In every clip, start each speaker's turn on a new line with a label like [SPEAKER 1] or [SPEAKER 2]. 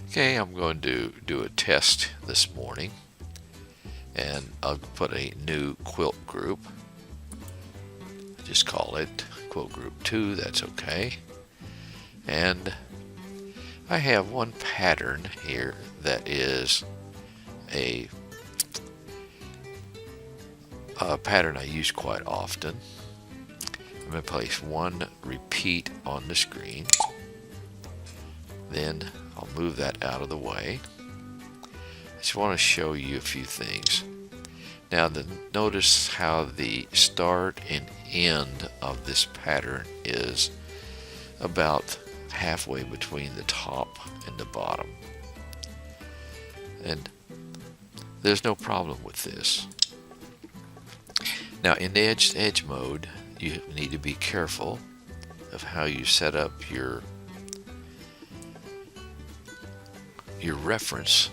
[SPEAKER 1] Okay, I'm going to do a test this morning, and I'll put a new quilt group. Just call it quilt group 2, that's okay. And I have one pattern here that is a pattern I use quite often. I'm going to place one repeat on the screen. Then I'll move that out of the way. I just want to show you a few things. Now notice how the start and end of this pattern is about halfway between the top and the bottom. And there's no problem with this. Now in the edge-to-edge mode, you need to be careful of how you set up your reference.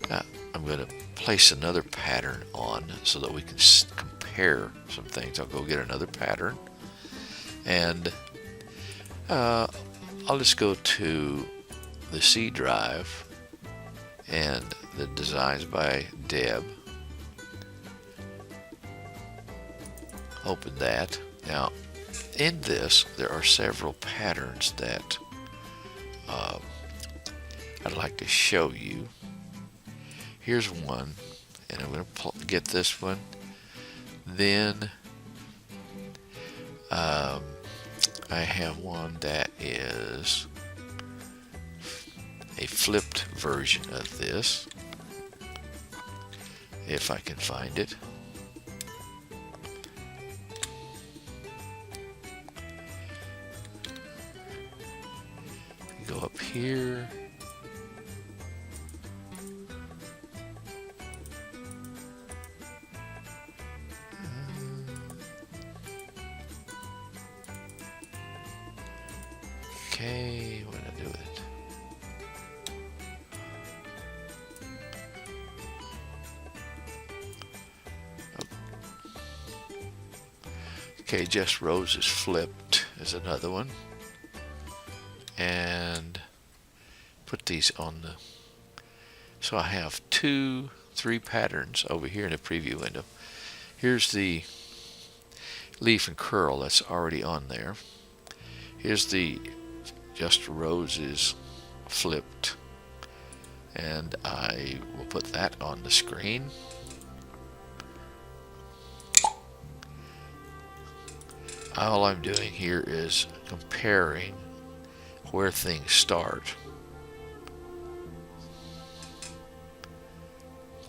[SPEAKER 1] Now, I'm going to place another pattern on so that we can compare some things. I'll go get another pattern, and I'll just go to the C drive and the Designs by Deb. Open that. Now in this there are several patterns that I'd like to show you. Here's one, and I'm going to get this one. Then I have one that is a flipped version of this, if I can find it. Go up here. Okay, what did I do with it? Okay, Just Roses Flipped is another one. And put these on the, so I have 3 patterns over here in the preview window. Here's the leaf and curl that's already on there. Here's the Just Roses Flipped, and I will put that on the screen. All I'm doing here is comparing where things start.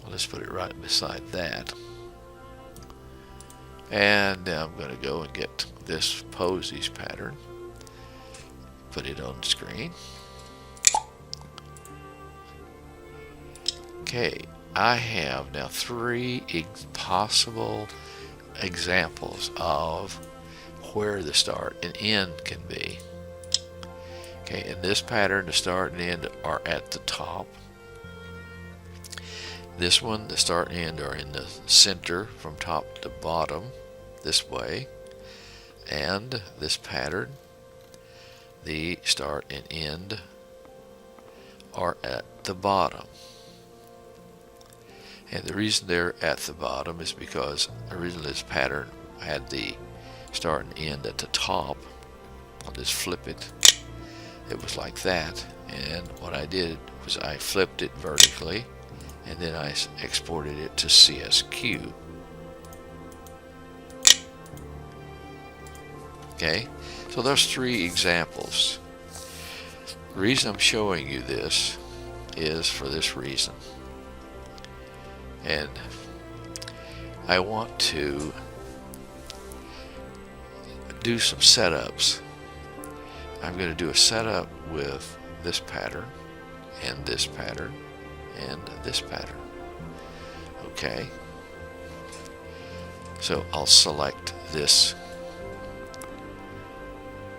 [SPEAKER 1] Let's put it right beside that. And now I'm going to go and get this Posies pattern. Put it on the screen. Okay, I have now 3 possible examples of where the start and end can be. Okay, in this pattern, the start and end are at the top. This one, the start and end are in the center from top to bottom, this way. And this pattern, the start and end are at the bottom. And the reason they're at the bottom is because originally this pattern had the start and end at the top. I'll just flip it. It was like that, and what I did was I flipped it vertically, and then I exported it to CSQ. Okay, so there's 3 examples. The reason I'm showing you this is for this reason. And I want to do some setups. I'm going to do a setup with this pattern and this pattern and this pattern. Okay, so I'll select this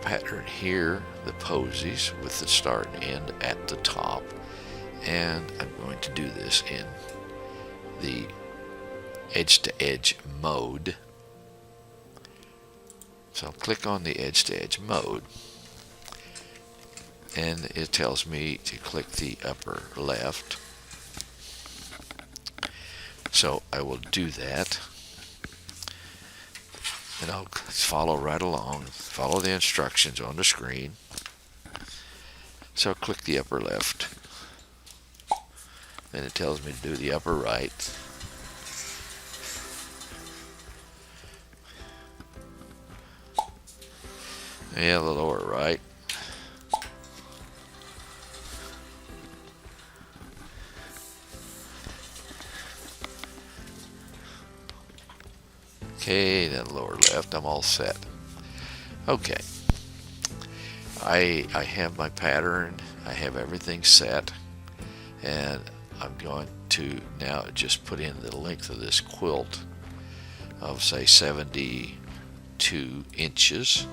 [SPEAKER 1] pattern here, the Posies, with the start and end at the top, and I'm going to do this in the edge-to-edge mode. So I'll click on the edge-to-edge mode, and it tells me to click the upper left. So I will do that, and I'll follow right along, follow the instructions on the screen. So I'll click the upper left, and it tells me to do the upper right. Yeah, the lower right. Okay, then lower left. I'm all set. Okay. I have my pattern. I have everything set, and I'm going to now just put in the length of this quilt of, say, 72 inches.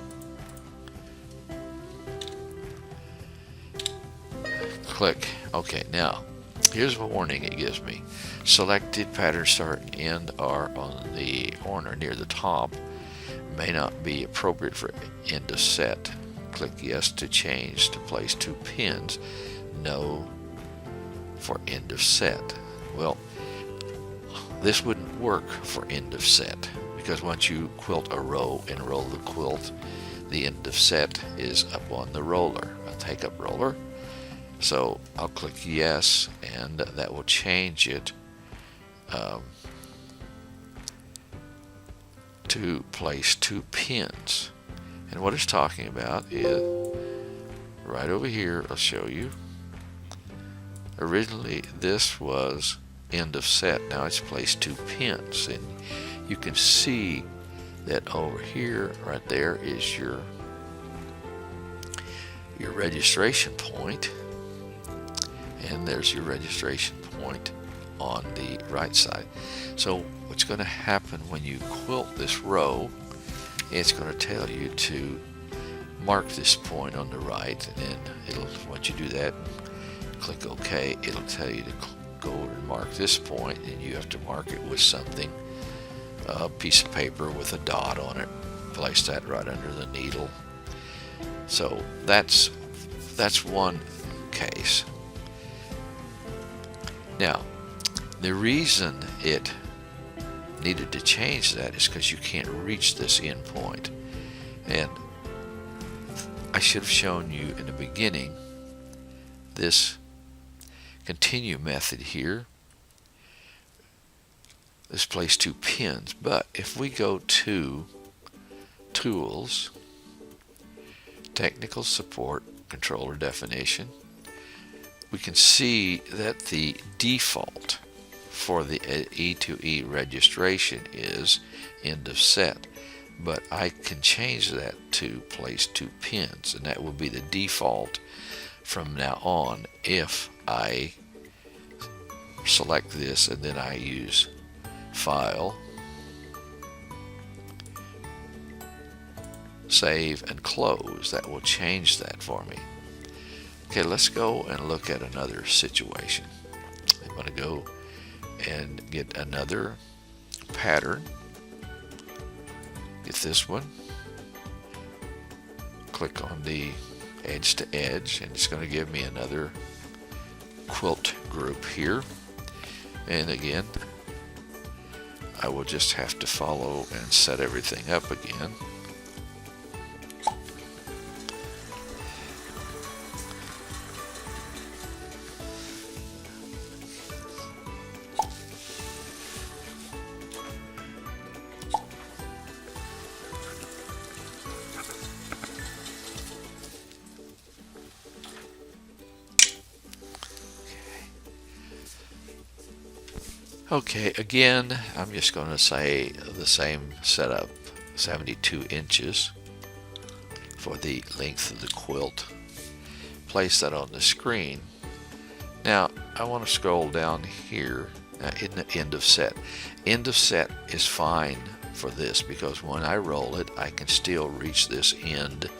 [SPEAKER 1] Click. Okay, now here's a warning it gives me. Selected pattern start and end are on the corner near the top. May not be appropriate for end of set. Click yes to change to place 2 pins. No for end of set. Well, this wouldn't work for end of set, because once you quilt a row and roll the quilt, the end of set is up on the roller, a take up roller. So I'll click yes, and that will change it to place 2 pins. And what it's talking about is right over here. I'll show you. Originally this was end of set. Now it's placed 2 pins, and you can see that over here, right there, is your registration point, and there's your registration point on the right side. So what's going to happen when you quilt this row, it's going to tell you to mark this point on the right, and it'll, once you do that, click OK, it'll tell you to go and mark this point, and you have to mark it with something, a piece of paper with a dot on it. Place that right under the needle. So that's one case. Now, the reason it needed to change that is because you can't reach this end point. And I should have shown you in the beginning this continue method here. This place 2 pins, but if we go to Tools, Technical Support, Controller Definition, we can see that the default for the E2E registration is end of set, but I can change that to place 2 pins, and that will be the default from now on if I select this and then I use File, Save, and Close. That will change that for me. Okay, let's go and look at another situation. I'm going to go and get another pattern. Get this one. Click on the edge to edge, and it's going to give me another quilt group here. And again, I will just have to follow and set everything up again. Okay, again, I'm just going to say the same setup, 72 inches for the length of the quilt. Place that on the screen. Now, I want to scroll down here in the end of set. End of set is fine for this because when I roll it, I can still reach this end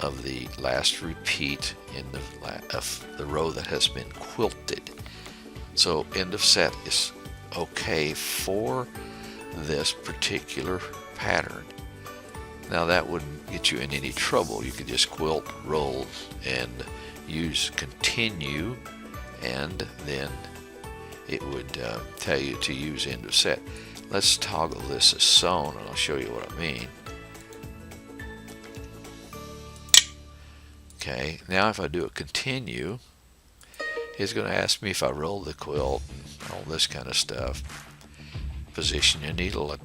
[SPEAKER 1] of the last repeat in the row that has been quilted. So end of set is okay for this particular pattern. Now that wouldn't get you in any trouble. You could just quilt, roll, and use continue, and then it would tell you to use end of set. Let's toggle this as sewn, and I'll show you what I mean. Okay, now if I do a continue, it's going to ask me if I roll the quilt and all this kind of stuff. Position your needle at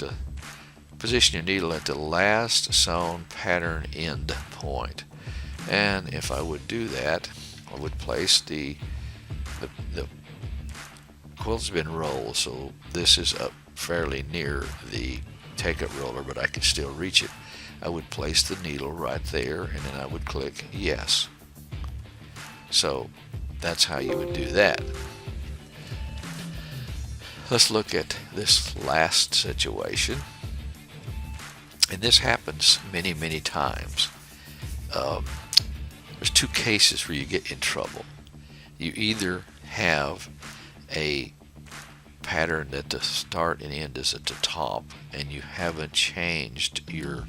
[SPEAKER 1] the last sewn pattern end point. And if I would do that, I would place the quilt's been rolled, so this is up fairly near the take-up roller, but I can still reach it. I would place the needle right there, and then I would click yes. So that's how you would do that. Let's look at this last situation. And this happens many, many times. There's two cases where you get in trouble. You either have a pattern that the start and end is at the top, and you haven't changed your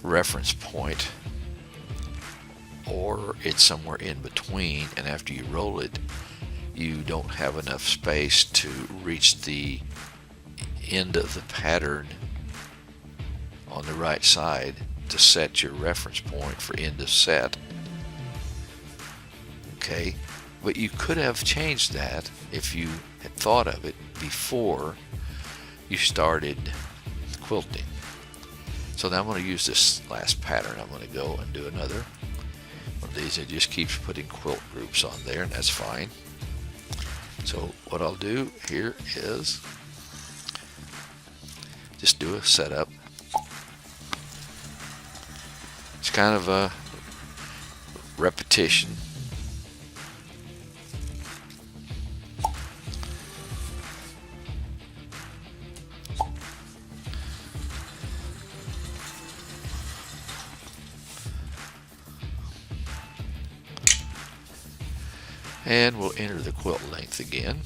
[SPEAKER 1] reference point, or it's somewhere in between, and after you roll it, you don't have enough space to reach the end of the pattern on the right side to set your reference point for end of set. Okay, but you could have changed that if you had thought of it before you started quilting. So now I'm going to use this last pattern. I'm going to go and do another one of these. It just keeps putting quilt groups on there, and that's fine. So what I'll do here is just do a setup. It's kind of a repetition. And we'll enter the quilt length again.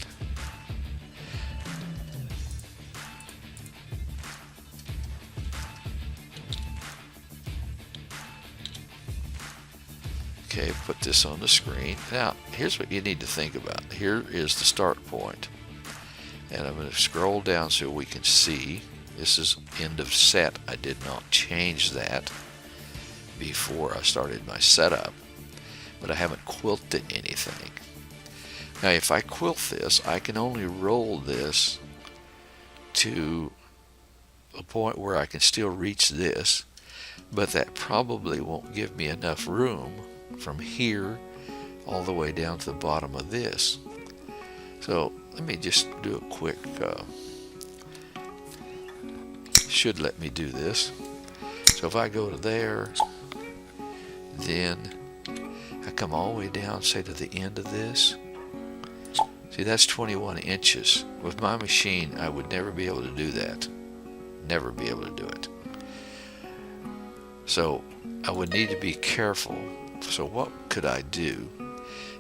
[SPEAKER 1] Okay, put this on the screen. Now, here's what you need to think about. Here is the start point. And I'm going to scroll down so we can see. This is end of set. I did not change that before I started my setup, but I haven't quilted anything. Now, if I quilt this, I can only roll this to a point where I can still reach this, but that probably won't give me enough room from here all the way down to the bottom of this. So let me just do a quick, should let me do this. So if I go to there, then I come all the way down, say to the end of this. See, that's 21 inches. With my machine, I would never be able to do that. Never be able to do it. So I would need to be careful. So what could I do?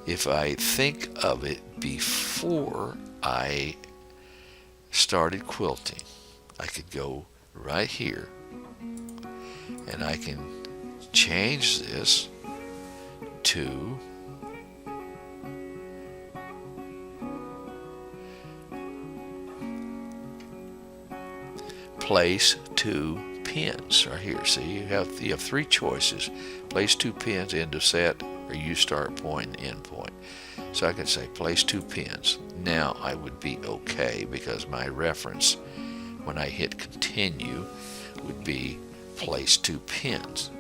[SPEAKER 1] If I think of it before I started quilting, I could go right here, and I can change this to place 2 pins right here. See, you have 3 choices: place 2 pins, end of set, or use start point and end point. So I can say place 2 pins. Now I would be okay, because my reference when I hit continue would be place 2 pins.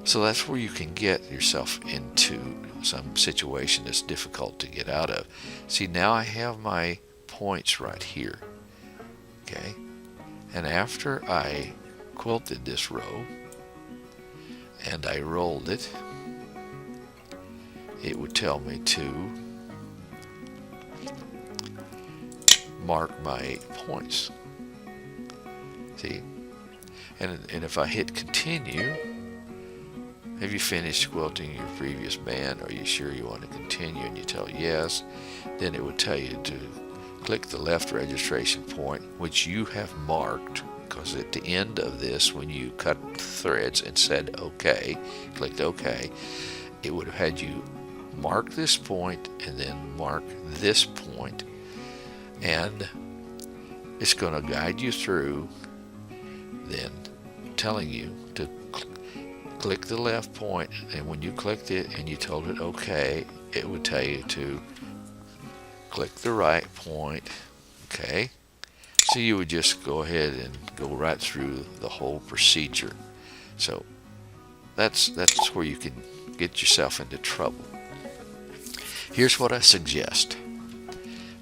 [SPEAKER 1] So that's where you can get yourself into some situation that's difficult to get out of. See, now I have my points right here. Okay, and after I quilted this row and I rolled it, it would tell me to mark my points. See, and if I hit continue, have you finished quilting your previous band? Are you sure you want to continue? And you tell yes, then it would tell you to click the left registration point, which you have marked, because at the end of this, when you cut the threads and said OK, clicked OK, it would have had you mark this point and then mark this point, and it's going to guide you through, then telling you to click the left point, and when you clicked it and you told it OK, it would tell you to click the right point. Okay, so you would just go ahead and go right through the whole procedure. So that's where you can get yourself into trouble. Here's what I suggest.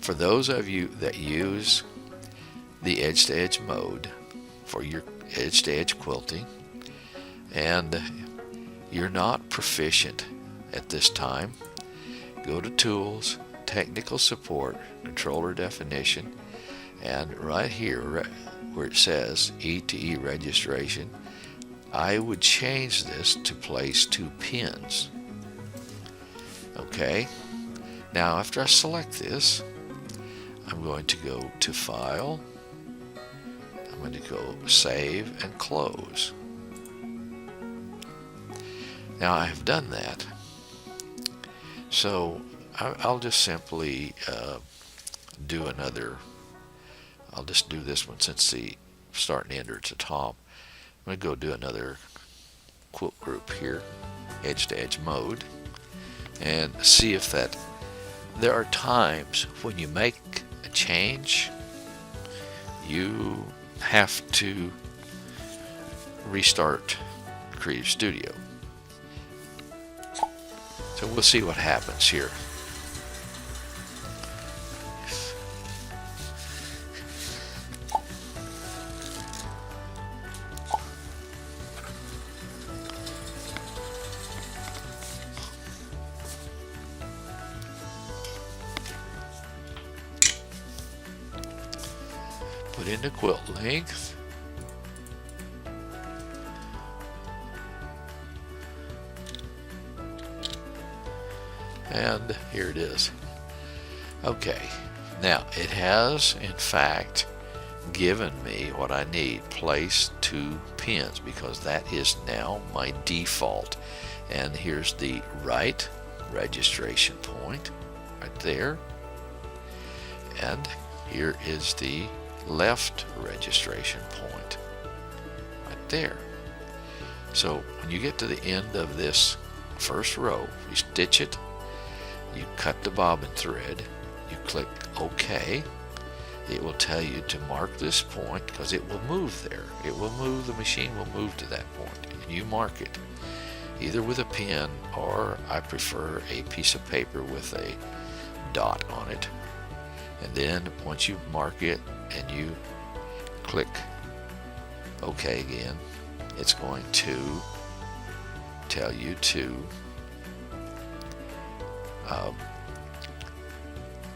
[SPEAKER 1] For those of you that use the edge-to-edge mode for your edge-to-edge quilting, and you're not proficient at this time, go to Tools, Technical Support, Controller Definition, and right here where it says E to E registration, I would change this to place 2 pins. Okay, now after I select this, I'm going to go to File, I'm going to go Save and Close. Now I have done that, so I'll just simply do another. I'll just do this one since the start and end are at the top. I'm going to go do another quilt group here, edge to edge mode, and see if that. There are times when you make a change, you have to restart Creative Studio. So we'll see what happens here. Put in the quilt length. And here it is. Okay, now it has in fact given me what I need, place 2 pins, because that is now my default. And here's the right registration point right there, and here is the left registration point right there. So when you get to the end of this first row, you stitch it, you cut the bobbin thread, you click OK. It will tell you to mark this point because it will move there. It will move, the machine will move to that point, and you mark it either with a pen, or I prefer a piece of paper with a dot on it. And then once you mark it and you click OK again, it's going to tell you to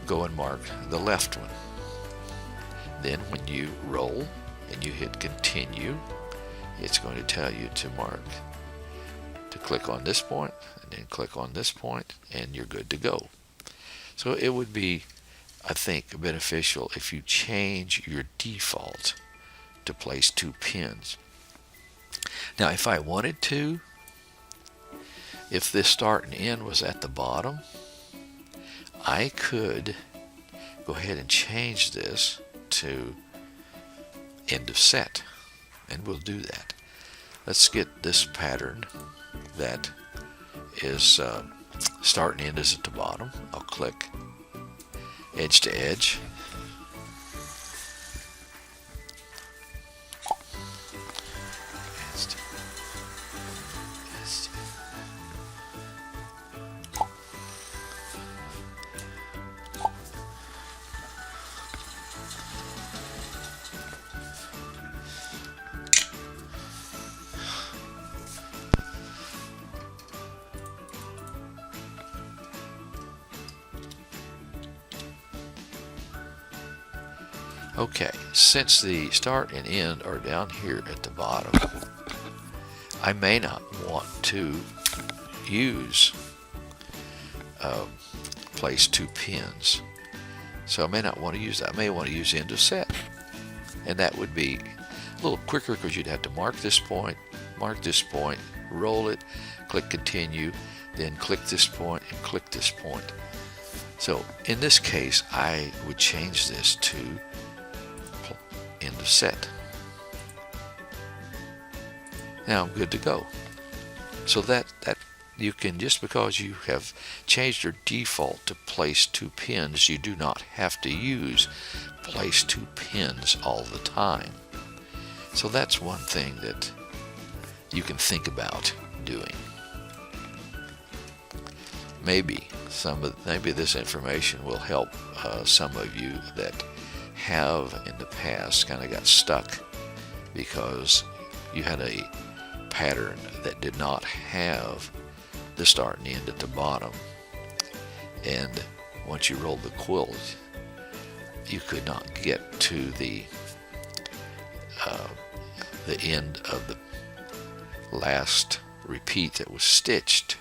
[SPEAKER 1] go and mark the left one. Then when you roll and you hit continue, it's going to tell you to mark, to click on this point and then click on this point, and you're good to go. So it would be, I think, beneficial if you change your default to place 2 pins. Now if I wanted to, if this start and end was at the bottom, I could go ahead and change this to end of set, and we'll do that. Let's get this pattern that is start and end is at the bottom. I'll click edge to edge. Okay, since the start and end are down here at the bottom, I may not want to use place 2 pins. So I may not want to use that. I may want to use end of set. And that would be a little quicker because you'd have to mark this point, roll it, click continue, then click this point and click this point. So in this case, I would change this to end of set. Now I'm good to go. So that you can, just because you have changed your default to place 2 pins, you do not have to use place 2 pins all the time. So that's one thing that you can think about doing. Maybe this information will help some of you that have in the past kind of got stuck because you had a pattern that did not have the start and end at the bottom, and once you rolled the quilt you could not get to the end of the last repeat that was stitched